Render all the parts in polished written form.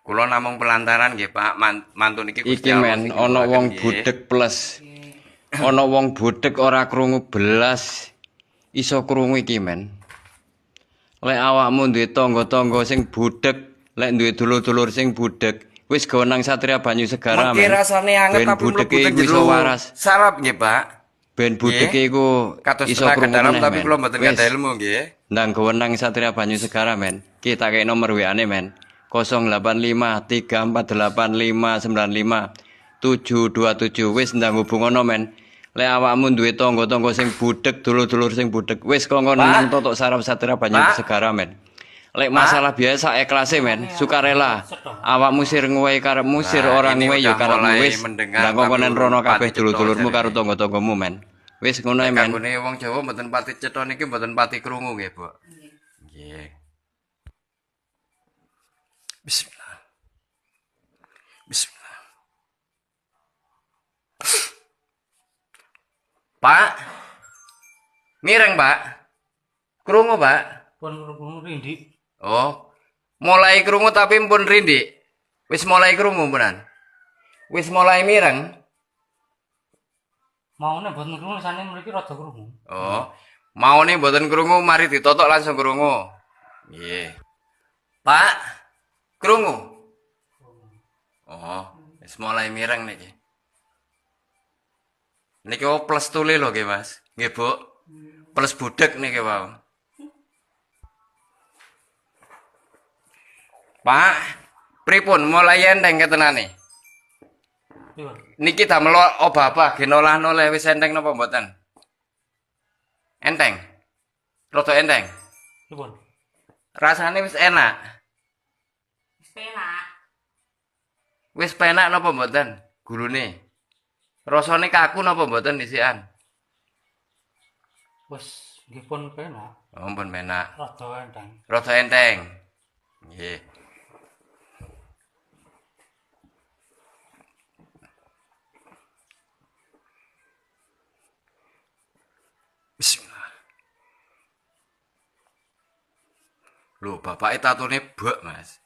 Kula namung pelantaran nggih, Pak. Mantun iki Gusti Iki Allah men sing ana nyuwun wong nggih. budhek plus. Ana wong budhek ora krungu belas. Iso krungu iki men. Lek awakmu duwe tangga-tangga sing budhek, lek duwe dulur-dulur sing budhek, wis gawenang Satria Banyu Segara Mengki men. rasane anget Ben tapi mlebu budheke teng iku iso jero waras. sarap nggih, Pak. Ben budheke iku Kados iso tenaga krungu dalam meneh tapi men. kula mboten Wis. gadah ilmu nggih. Ndang gawenang Satria Banyu Segara men. Kita kei nomor WA-ne men. 085 348 595 727 wis ndang hubungono men. Lek awakmu duwe tangga-tangga sing budhek, dulur-dulur sing budhek, wis kongkon nang totok saraf Satria Banyu Segara men. Lek masalah biasa ikhlase men, sukarela. Awakmu sir nguwehi karepmu, sir orang nguwehi ya karepmu wis. Ndang kongkonen rono kabeh dulur-dulurmu karo tangga-tanggamu men. Wis ngono men. Kanggone wong Jawa mboten pati cetha niki mboten pati krungu nggih, Bu. Nggih. Bismillah. Bismillah. Pak. Mireng, Pak. Krungu, Pak. Pun krungu rindik. Oh. Mulai krungu tapi pun rindik. Wis mulai krungu punan. Wis mulai mireng. Maune mboten krungu sane mriki rada krungu. Oh. Maune mboten krungu mari ditotok langsung krungu. Nggih. Pak. Krungu. Oh, wis mulai mireng niki. Niki plus tule lho nggih, Mas. Nggih, Bu. Plus budhek niki wau. Pak, pripun mulai enteng ketenane? Pripun? Niki damel obah-obah genolah-noleh wis enteng napa mboten? Enteng. Rada enteng. Pripun? Rasane wis enak. Wis penak napa mboten? Gulune. Rasane kaku napa mboten isikan? Wis nggih pun penak, Oh, pun penak. rada enteng. Rada enteng. Nggih. Bismillah. Lho, bapake tatune bok, Mas.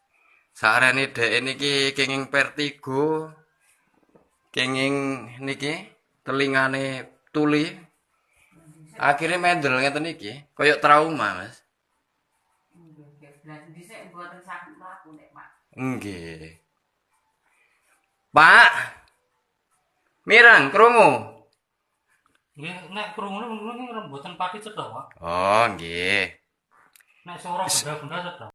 Sarene dhek niki kenging vertigo. Kenging niki telingane tuli. Akhirnya mendel ngeten iki, koyo trauma, Mas. Nggih. Pak. Mirang krungu. Nggih, nek krungune mboten pati cetha, Pak. Oh, nggih. Nek suara benda-benda cetha.